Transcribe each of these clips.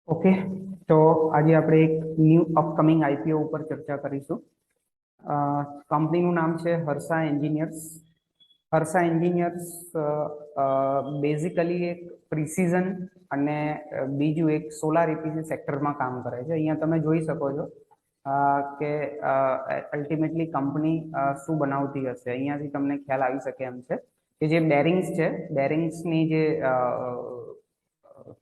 Okay, तो आज આપણે એક ન્યૂ અપકમિંગ આઈપીઓ ઉપર ચર્ચા કરીશું. કંપનીનું નામ છે Harsha engineers. Harsha engineers basically એક પ્રિસિઝન અને બીજું એક સોલાર ઇપીસી સેક્ટરમાં કામ કરે છે. અહીંયા તમે જોઈ શકો છો કે અલ્ટિમેટલી કંપની શું બનાવતી હશે. અહીંયાથી તમને ખ્યાલ આવી શકે એમ છે કે જે બેરિંગ્સ છે, બેરિંગ્સની જે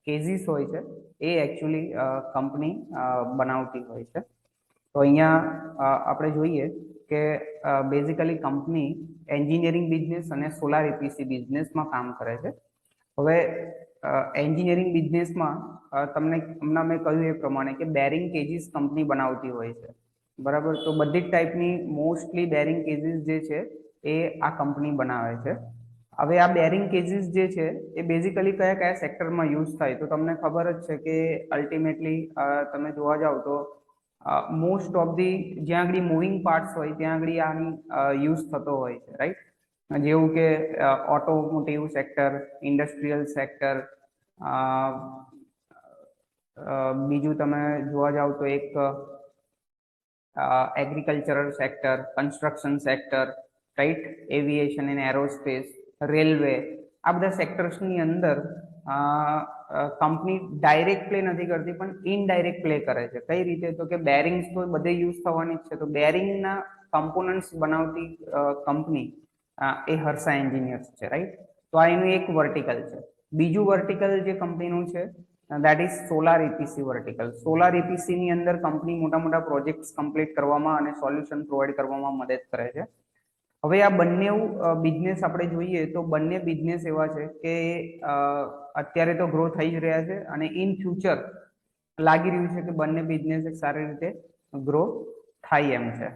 કેજીસ હોય છે એ એકચ્યુઅલી કંપની બનાવતી હોય છે. તો અહીંયા આપણે જોઈએ કે બેઝિકલી કંપની એન્જિનિયરિંગ બિઝનેસ અને સોલાર ઇપીસી બિઝનેસમાં કામ કરે છે. હવે એન્જિનિયરિંગ બિઝનેસમાં તમને હમણાં મેં કહ્યું એ પ્રમાણે કે બેરિંગ કેજીસ કંપની બનાવતી હોય છે, બરાબર. તો બધી જ ટાઈપની મોસ્ટલી બેરિંગ કેજીસ જે છે એ આ કંપની બનાવે છે. હવે આ બેરિંગ કેજીસ જે છે એ બેઝિકલી કયા કયા સેક્ટરમાં યુઝ થાય તો તમને ખબર જ છે કે અલ્ટિમેટલી તમે જોવા જાવ તો મોસ્ટ ઓફ ધી જ્યાં આગળ મૂવિંગ પાર્ટ્સ હોય ત્યાં આગળ આની યુઝ થતો હોય છે, રાઈટ. જેવું કે ઓટોમોટિવ સેક્ટર, ઇન્ડસ્ટ્રીયલ સેક્ટર, બીજું તમે જોવા જાવ તો એક agricultural sector, construction sector, right, aviation and aerospace, railway, આ બધા સેક્ટર્સની અંદર કંપની ડાયરેક્ટ પ્લે નથી કરતી પણ ઇનડાયરેક્ટ પ્લે કરે છે. કઈ રીતે? તો કે બેરિંગ્સ તો બધે યુઝ થવાની જ છે, તો બેરિંગના કમ્પોનન્ટ્સ બનાવતી કંપની એ હર્ષા એન્જિનિયર્સ છે, રાઈટ. તો આ એનું એક વર્ટિકલ છે. બીજું વર્ટિકલ જે કંપનીનું છે that is solar EPC vertical. Solar EPC ની અંદર કંપની મોટા મોટા પ્રોજેક્ટ્સ કમ્પ્લીટ કરવામાં અને સોલ્યુશન પ્રોવાઈડ કરવામાં મદદ કરે છે. હવે આ બંને બિઝનેસ આપણે જોઈએ તો બંને બિઝનેસ એવા છે કે અત્યારે તો ગ્રો થઈ જ રહ્યા છે અને ઇન ફ્યુચર લાગી રહ્યું છે કે બંને બિઝનેસ સારી રીતે ગ્રો થાય એમ છે.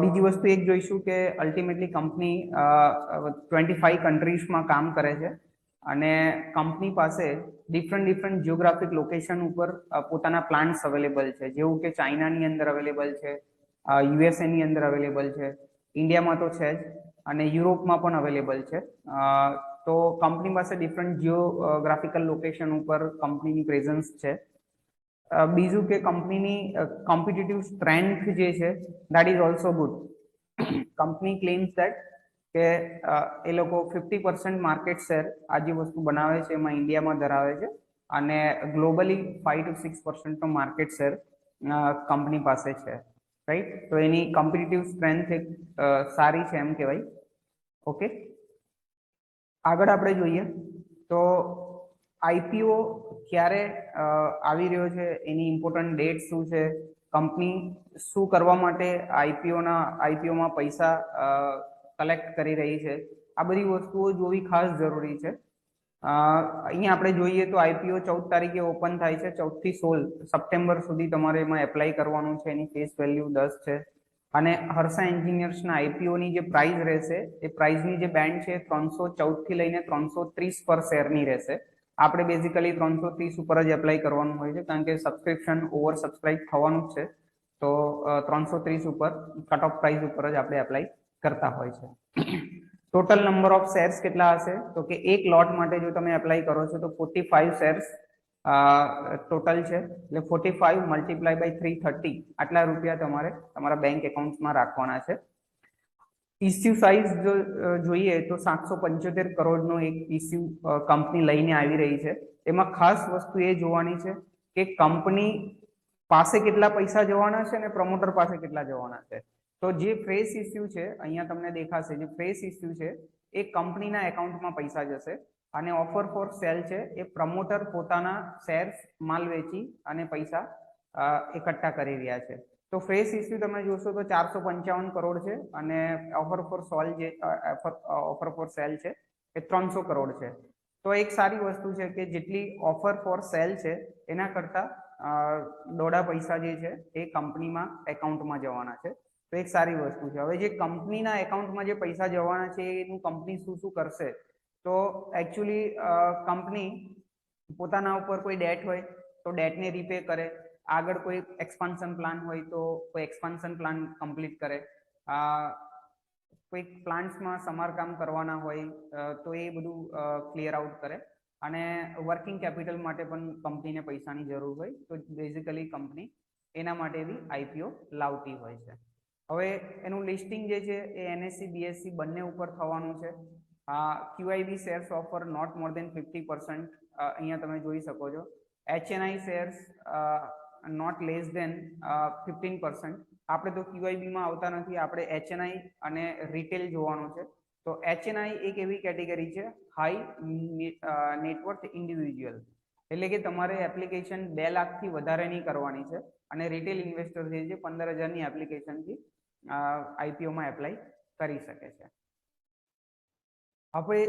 બીજી વસ્તુ એક જોઈશું કે અલ્ટિમેટલી કંપની 25 કન્ટ્રીઝમાં કામ કરે છે અને કંપની પાસે ડિફરન્ટ જિયોગ્રાફિક લોકેશન ઉપર પોતાના પ્લાન્ટ્સ અવેલેબલ છે. જેવું કે ચાઇનાની અંદર અવેલેબલ છે, યુએસએ ની અંદર અવેલેબલ છે, ઇન્ડિયામાં તો છે જ અને યુરોપમાં પણ અવેલેબલ છે. તો કંપની પાસે ડિફરન્ટ જિયોગ્રાફિકલ લોકેશન ઉપર કંપનીની પ્રેઝન્સ છે. બીજું કે કંપનીની કોમ્પિટિટિવ સ્ટ્રેન્થ જે છે that is also good. Company claims that કે એ લોકો 50% માર્કેટ શેર આ જે વસ્તુ બનાવે છે એમાં ઇન્ડિયામાં ધરાવે છે અને ગ્લોબલી 5 to 6% નો માર્કેટ શેર કંપની પાસે છે, રાઈટ. તો એની કોમ્પિટિટિવ સ્ટ્રેન્થ એક સારી છે એમ કહેવાય. ઓકે, આગળ આપણે જોઈએ તો આઈપીઓ ક્યારે આવી રહ્યો છે, એની ઇમ્પોર્ટન્ટ ડેટ શું છે, કંપની શું કરવા માટે આઈપીઓમાં પૈસા કલેક્ટ કરી રહી છે, આ બધી વસ્તુઓ જોવી ખાસ જરૂરી છે. અહીંયા આપણે જોઈએ તો આઈપીઓ 14 તારીખે ઓપન થાય છે. 14 થી 16 સપ્ટેમ્બર સુધી તમારે એમાં એપ્લાય કરવાનું છે. એની ફેસ વેલ્યુ 10 છે અને હર્ષા એન્જિનિયર્સના આઈપીઓની જે પ્રાઇસ રહેશે એ પ્રાઇસની જે બેન્ડ છે 314 થી લઈને 330 પર શેરની રહેશે. આપણે બેઝિકલી 330 ઉપર જ એપ્લાય કરવાનું હોય છે કારણ કે સબસ્ક્રિપ્શન ઓવર સબસ્ક્રાઇબ થવાનું જ છે. તો 330 ઉપર કટ ઓફ પ્રાઇસ ઉપર જ આપણે એપ્લાય કરતા હોય છે. ટોટલ નંબર ઓફ શેર્સ કેટલા હશે તો કે એક લોટ માટે જો તમે એપ્લાય કરો છો તો 45 શેર્સ ટોટલ છે. એટલે 45 મલ્ટીપ્લાય બાય 330 આટલા રૂપિયા તમારે તમારા બેંક એકાઉન્ટમાં રાખવાના છે. ઇસ્યુ સાઇઝ જો જોઈએ તો 775 કરોડનો એક ઇસ્યુ કંપની લઈને આવી રહી છે. એમાં ખાસ વસ્તુ એ જોવાની છે કે કંપની પાસે કેટલા પૈસા જવાના છે અને પ્રમોટર પાસે કેટલા જવાના છે. તો જે ફ્રેશ ઇસ્યુ છે અહીંયા તમને દેખાશે, જે ફ્રેશ ઇસ્યુ છે એ કંપનીના એકાઉન્ટમાં પૈસા જશે અને ઓફર ફોર સેલ છે એ પ્રમોટર પોતાના શેર્સ માલ વેચી અને પૈસા એકઠા કરી રહ્યા છે. તો ફ્રેશ ઇસ્યુ તમે જોશો તો 455 કરોડ છે અને ઓફર ફોર સેલ છે એ 300 કરોડ છે. તો એક સારી વસ્તુ છે કે જેટલી ઓફર ફોર સેલ છે એના કરતા દોડા પૈસા જે છે એ કંપનીમાં એકાઉન્ટમાં જવાના છે. તો એક સારી વસ્તુ છે. હવે જે કંપનીના એકાઉન્ટમાં જે પૈસા જવાના છે એનું કંપની શું કરશે તો એકચ્યુઅલી કંપની પોતાના ઉપર કોઈ ડેટ હોય તો ડેટને રીપે કરે, આગળ કોઈ એક્સપાન્શન પ્લાન હોય તો કોઈ એક્સપાન્શન પ્લાન કમ્પ્લીટ કરે, કોઈ પ્લાન્ટ્સમાં સમારકામ કરવાના હોય તો એ બધું ક્લિયર આઉટ કરે. અને વર્કિંગ કેપિટલ માટે પણ કંપનીને પૈસાની જરૂર હોય તો બેઝિકલી કંપની એના માટે બી આઈપીઓ લાવતી હોય છે. હવે એનું લિસ્ટિંગ જે છે એ એનએસસી બીએસસી બંને ઉપર થવાનું છે. QIB shares offer not more than 50%, અહીંયા તમે જોઈ શકો છો. HNI shares not less than 15%. આપણે તો QIB માં આવતા નથી, આપણે HNI અને રિટેલ જોવાનું છે. તો HNI એક એવી કેટેગરી છે હાઈ નેટવર્થ ઇન્ડિવિજ્યુઅલ, એટલે કે તમારે એપ્લિકેશન 2 લાખથી વધારેની કરવાની છે અને રિટેલ ઇન્વેસ્ટર જે છે 15,000ની એપ્લિકેશનથી આઈપીઓમાં એપ્લાય કરી શકે છે. હવે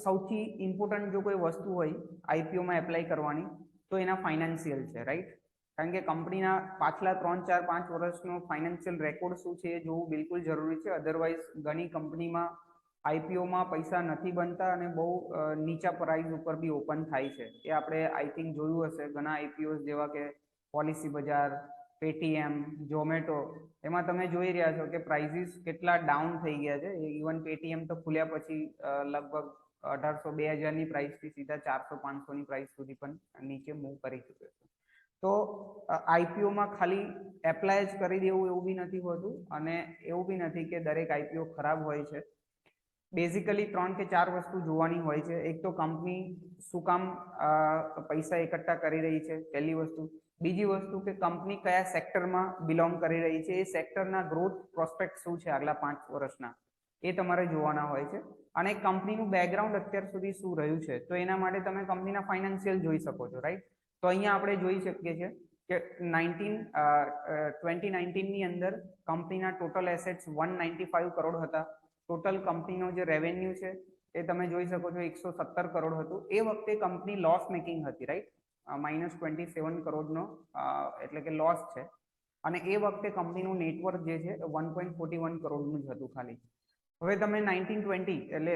સૌથી ઇમ્પોર્ટન્ટ જો કોઈ વસ્તુ હોય આઈપીઓમાં એપ્લાય કરવાની તો એના ફાઇનાન્શિયલ છે, રાઈટ? કારણ કે કંપનીના પાછલા 3, 4, 5 વર્ષનો ફાઇનાન્શિયલ રેકોર્ડ શું છે એ જોવું બિલકુલ જરૂરી છે. અધરવાઇઝ ઘણી કંપનીમાં આઈપીઓમાં પૈસા નથી બનતા અને બહુ નીચા પ્રાઇસ ઉપર બી ઓપન થાય છે. એ આપણે આઈ થિંક જોયું હશે ઘણા આઈપીઓ જેવા કે પોલિસી બજાર, પેટીએમ, ઝોમેટો, એમાં તમે જોઈ રહ્યા છો કે પ્રાઇસીસ કેટલા ડાઉન થઈ ગયા છે. ઇવન પેટીએમ તો ખુલ્યા પછી લગભગ 1800-2000ની પ્રાઇસથી સીધા 400-500ની પ્રાઇસ સુધી પણ નીચે મૂવ કરી ચૂક્યો છે. તો આઈપીઓમાં ખાલી એપ્લાય જ કરી દેવું એવું બી નથી હોતું અને એવું બી નથી કે દરેક આઈપીઓ ખરાબ હોય છે. બેઝિકલી 3 કે 4 વસ્તુ જોવાની હોય છે. એક તો કંપની શું કામ પૈસા એકઠા કરી રહી છે, પહેલી વસ્તુ. બીજી વસ્તુ કે કંપની કયા સેક્ટરમાં બિલોંગ કરી રહી છે, એ સેક્ટરના ગ્રોથ પ્રોસ્પેક્ટ શું છે આગલા 5 વર્ષના, એ તમારે જોવાના હોય છે. અને કંપનીનું બેકગ્રાઉન્ડ અત્યાર સુધી શું રહ્યું છે, તો એના માટે તમે કંપનીના ફાઇનાન્શિયલ જોઈ શકો છો, રાઈટ? તો અહીંયા આપણે જોઈ શકીએ છીએ કે 2019ની અંદર કંપનીના ટોટલ એસેટ્સ 195 કરોડ હતા. ટોટલ કંપનીનો જે રેવન્યુ છે એ તમે જોઈ શકો છો 117 કરોડ હતું. એ વખતે કંપની લોસ મેકિંગ હતી, રાઈટ? -27 કરોડનો એટલે કે લોસ છે. અને એ વખતે કંપનીનું નેટવર્થ જે છે 1.41 કરોડનું જ હતું ખાલી. હવે તમે 1920 એટલે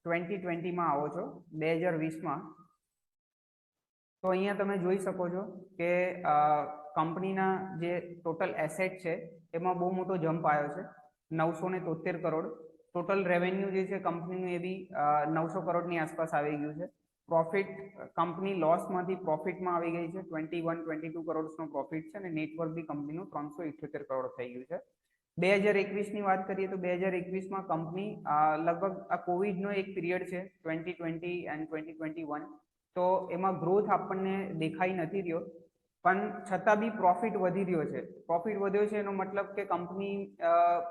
2020માં આવો છો, 2020માં, તો અહીંયા તમે જોઈ શકો છો કે કંપનીના જે ટોટલ એસેટ છે એમાં બહુ મોટો જમ્પ આવ્યો છે, 973 કરોડ. ટોટલ રેવન્યુ જે છે કંપનીનું એ બી 900 કરોડની આસપાસ આવી ગયું છે. પ્રોફિટ, કંપની લોસમાંથી પ્રોફિટમાં આવી ગઈ છે, 21-22 કરોડનો પ્રોફિટ છે અને નેટવર્થ બી કંપનીનું 378 કરોડ થઈ ગયું છે. 2021ની વાત કરીએ તો 2021માં કંપની લગભગ આ કોવિડનો એક પીરિયડ છે 2020 એન્ડ 2021, તો એમાં ગ્રોથ આપણને દેખાઈ નથી રહ્યો, પણ છતાં બી પ્રોફિટ વધી રહ્યો છે. પ્રોફિટ વધ્યો છે એનો મતલબ કે કંપની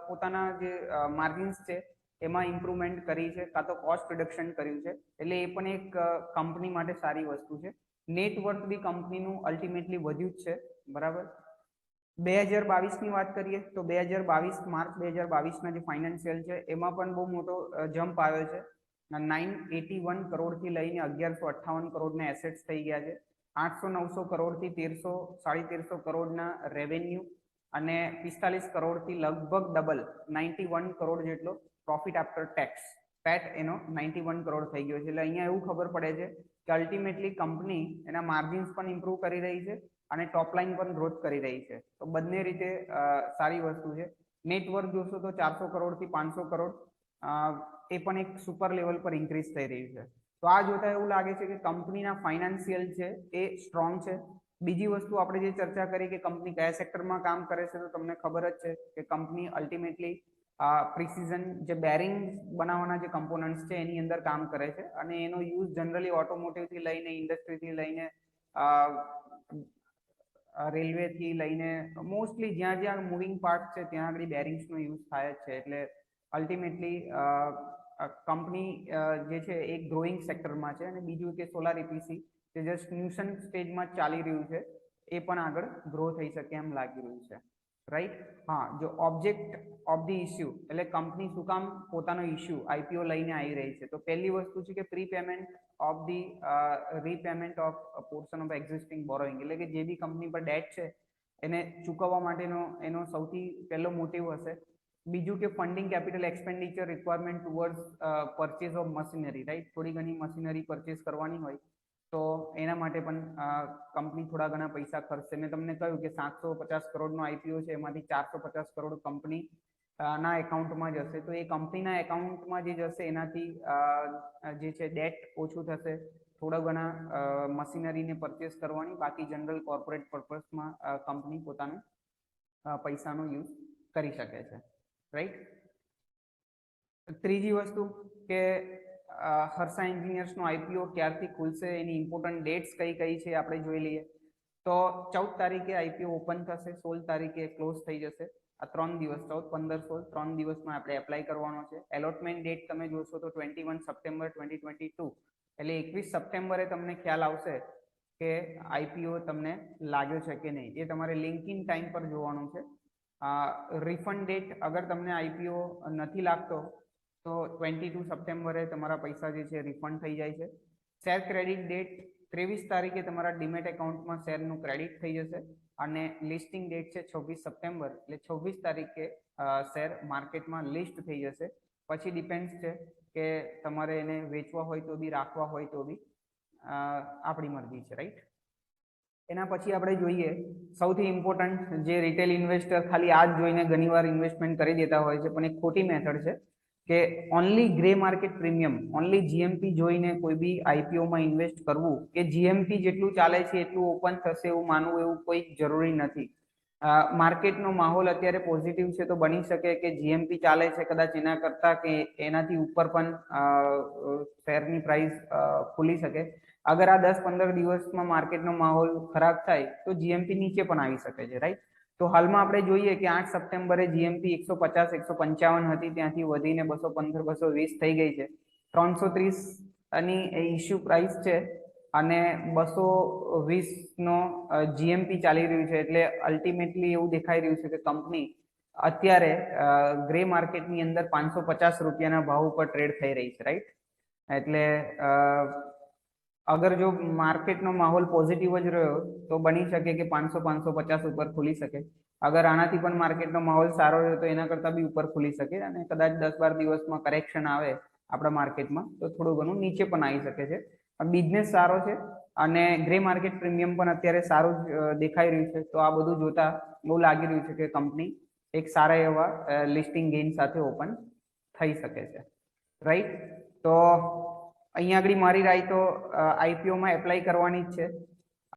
પોતાના જે માર્જિન્સ છે એમાં ઇમ્પ્રુવમેન્ટ કરી છે, કાં તો કોસ્ટ રિડક્શન કર્યું છે, એટલે એ પણ એક કંપની માટે સારી વસ્તુ છે. નેટવર્થ બી કંપનીનું અલ્ટિમેટલી વધ્યું જ છે, બરાબર. 2022ની વાત કરીએ તો 2022 માર્ચ 2022ના જે ફાઇનાન્શિયલ છે એમાં પણ બહુ મોટો જમ્પ આવ્યો છે. 981 કરોડથી લઈને 1158 કરોડના એસેટ્સ થઈ ગયા છે. 800-900 કરોડથી 1300-1350 કરોડના રેવન્યુ અને 45 કરોડથી લગભગ ડબલ 91 કરોડ જેટલો પ્રોફિટ આફ્ટર ટેક્સ, પેટ એનો 91 કરોડ થઈ ગયો છે. એટલે અહીંયા એવું ખબર પડે છે કે અલ્ટિમેટલી કંપની એના માર્જિન્સ પણ ઇમ્પ્રૂવ કરી રહી છે અને ટોપ લાઇન પણ ગ્રોથ કરી રહી છે. તો બંને રીતે સારી વસ્તુ છે. નેટવર્થ જોશો તો 400 કરોડથી 500 કરોડ, એ પણ એક સુપર લેવલ પર ઇન્ક્રીઝ થઈ રહ્યું છે. તો આ જોતા એવું લાગે છે કે કંપનીના ફાઇનાન્શિયલ છે એ સ્ટ્રોંગ છે. બીજી વસ્તુ આપણે જે ચર્ચા કરી કે કંપની કયા સેક્ટરમાં કામ કરે છે, તો તમને ખબર જ છે કે કંપની અલ્ટિમેટલી પ્રિસિઝન જે બેરિંગ બનાવવાના જે કમ્પોનન્ટ્સ છે એની અંદર કામ કરે છે અને એનો યુઝ જનરલી ઓટોમોટિવથી લઈને ઇન્ડસ્ટ્રીથી લઈને રેલવેથી લઈને મોસ્ટલી જ્યાં જ્યાં મૂવિંગ પાર્ટ છે ત્યાં આગળ બેરિંગ્સનો યુઝ થાય જ છે. એટલે અલ્ટિમેટલી કંપની જે છે એક ગ્રોઈંગ સેક્ટરમાં છે. અને બીજું કે સોલાર EPC જે જસ્ટ ન્યુસન સ્ટેજમાં ચાલી રહ્યું છે, એ પણ આગળ ગ્રો થઈ શકે એમ લાગી રહ્યું છે, રાઈટ? હા, જો ઓબ્જેક્ટ ઓફ ધી ઇસ્યુ એટલે કંપની શું કામ પોતાનો ઇસ્યુ આઈપીઓ લઈને આવી રહી છે, તો પહેલી વસ્તુ છે કે pre payment of the repayment of portion of existing borrowing, એટલે કે જે બી કંપની પર ડેટ છે એને ચૂકવવા માટેનો એનો સૌથી પહેલો મોટિવ હશે. બીજું કે funding capital expenditure requirement towards purchase of machinery, right? થોડી ઘણી મશીનરી પરચેસ કરવાની હોય તો એના માટે પણ કંપની થોડા ઘણા પૈસા ખર્ચશે. મેં તમને કહ્યું કે 750 કરોડનો આઈપીઓ છે, એમાંથી 450 કરોડ કંપની ના એકાઉન્ટમાં જશે. તો એ કંપનીના એકાઉન્ટમાં જે જશે એનાથી જે છે ડેટ ઓછું થશે, થોડા ઘણા મશીનરીને પરચેસ કરવાની, બાકી જનરલ કોર્પોરેટ પર્પઝમાં કંપની પોતાનું પૈસાનો યુઝ કરી શકે છે, રાઈટ. ત્રીજી વસ્તુ કે હર્ષા એન્જિનિયર્સનો આઈપીઓ ક્યારથી ખુલશે, એની ઇમ્પોર્ટન્ટ ડેટ્સ કઈ કઈ છે આપણે જોઈ લઈએ. તો 14 તારીખે આઈપીઓ ઓપન થશે, 16 તારીખે ક્લોઝ થઈ જશે. આ 3 દિવસ, 14, 15, 16 3 દિવસમાં આપણે એપ્લાય કરવાનો છે. એલોટમેન્ટ ડેટ તમે જોશો તો 21 સપ્ટેમ્બર 2022, એટલે 21 સપ્ટેમ્બરે તમને ખ્યાલ આવશે કે આઈપીઓ તમને લાગ્યો છે કે નહીં. એ તમારે લિંકિંગ ટાઈમ પર જોવાનું છે. રિફંડ ડેટ અગર તમને આઈપીઓ નથી લાગતો તો 22 સપ્ટેમ્બરે તમારા પૈસા જે છે રિફંડ થઈ જાય છે. શેર ક્રેડિટ ડેટ 23 તારીખે તમારા ડીમેટ એકાઉન્ટમાં શેરનું ક્રેડિટ થઈ જશે અને લિસ્ટિંગ ડેટ છે 26 સપ્ટેમ્બર, એટલે 26 તારીખે શેર માર્કેટમાં લિસ્ટ થઈ જશે. પછી ડિપેન્ડ્સ છે કે તમારે એને વેચવા હોય તો બી, રાખવા હોય તો બી, આપણી મરજી છે, રાઈટ. એના પછી આપણે જોઈએ સૌથી ઇમ્પોર્ટન્ટ, જે રિટેલ ઇન્વેસ્ટર ખાલી આ જ જોઈને ઘણીવાર ઇન્વેસ્ટમેન્ટ કરી દેતા હોય છે, પણ એક ખોટી મેથડ છે કે only grey market premium, only GMP જોઈને કોઈ બી આઈપીઓમાં ઇન્વેસ્ટ કરવું કે જીએમપી જેટલું ચાલે છે એટલું ઓપન થશે એવું માનવું, એવું કોઈ જરૂરી નથી. માર્કેટનો માહોલ અત્યારે પોઝિટિવ છે તો બની શકે કે જીએમપી ચાલે છે કદાચ એના કરતા કે એનાથી ઉપર પણ શેરની પ્રાઇસ ખુલી શકે. અગર આ 10-15 દિવસમાં માર્કેટનો માહોલ ખરાબ થાય તો જીએમપી નીચે પણ આવી શકે છે, રાઈટ. તો હાલમાં આપણે જોઈએ કે 8 સપ્ટેમ્બરે જીએમપી 150-155 હતી, ત્યાંથી વધીને 215-220 થઈ ગઈ છે. 330 ની ઇશ્યુ પ્રાઇસ છે અને 220 નો જીએમપી ચાલી રહ્યું છે. એટલે અલ્ટિમેટલી એવું દેખાઈ રહ્યું છે કે કંપની અત્યારે ગ્રે માર્કેટની અંદર 550 રૂપિયાના ભાવ ઉપર ટ્રેડ થઈ રહી છે, રાઈટ. એટલે અગર જો માર્કેટનો માહોલ પોઝિટિવ જ રહ્યો તો બની શકે કે 500-550 ઉપર ખુલી શકે. અગર આનાથી પણ માર્કેટનો માહોલ સારો રહ્યો તો એના કરતાં બી ઉપર ખુલી શકે અને કદાચ 10-12 દિવસમાં કરેક્શન આવે આપણા માર્કેટમાં તો થોડું ઘણું નીચે પણ આવી શકે છે. બિઝનેસ સારો છે અને ગ્રે માર્કેટ પ્રીમિયમ પણ અત્યારે સારું દેખાઈ રહ્યું છે. તો આ બધું જોતા બહુ લાગી રહ્યું છે કે કંપની એક સારા એવા લિસ્ટિંગ ગેઇન સાથે ઓપન થઈ શકે છે, રાઈટ. તો અહીંયા આગળ મારી રાય તો આઈપીઓમાં એપ્લાય કરવાની જ છે.